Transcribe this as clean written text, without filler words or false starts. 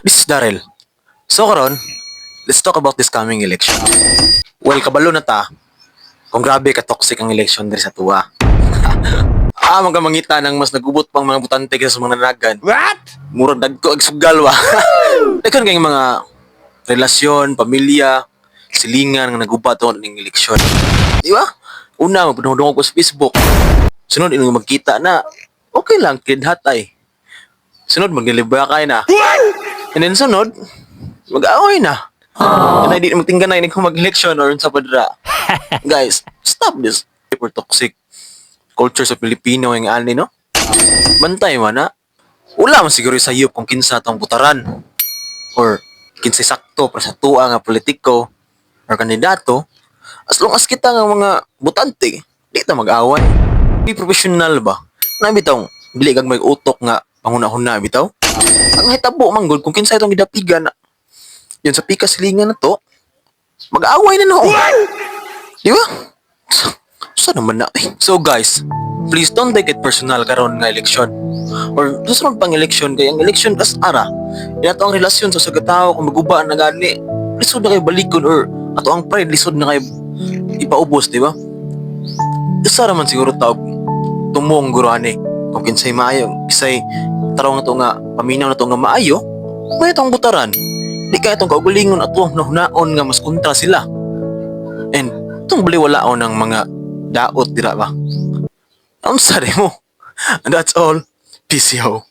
This is Daryl. So karon, let's talk about this coming election. Well, kabalo na ta kung grabe ka toxic ang election diri sa tuwa. Magamangita ng mas nagubot pang mga butante kaysa sa mga nanagan. What? Murag dagko ag sugal wa. Daghang kay mga relasyon, pamilya, silingan nga nagubat on ning eleksyon. Di ba? Una, magpadungog ko sa Facebook. Sunod, inong magkita na, okay lang, kidhatay. Sunod, maglilibra kayo na. And then sunod, mag-aaway na. And then, di na magtinggan na kung mag-election or sa padra. Guys, stop this super toxic culture sa Pilipino yung ani, no? Bantay man, na. Wala man siguro sa iyo kung kinsa tong putaran. Or kinsa sakto para sa tuwa nga politiko or kandidato. As long as kita nga mga butante, di ta mag-away. Be professional ba? Na bitaw, dili kag may utok nga panguna-huna bitaw. Ang hitabo man gud kung kinsa itong gidapigan na yun sa pika silingan na to, mag-away na no. Di ba? So naman na eh. So guys, please don't take it personal karon nga eleksyon. Or susunod pang eleksyon kay ang eleksyon kas ara. Inato ang relasyon sa sagatao kung maguba na gani. Lisod na kayo balikon or ato ang pride lisod na kayo ipaubos, di ba? Isa raman siguro tawag tumong gurane kung kinsay maayo, kisay tarong na to nga paminaw na to nga maayo, may itong butaran. Di kaya itong kaugalingon at tuwang nahunaon nga mas kontra sila. And itong baliwalaon ng mga daot, dira ba? Ang sari mo. And that's all. Peace out.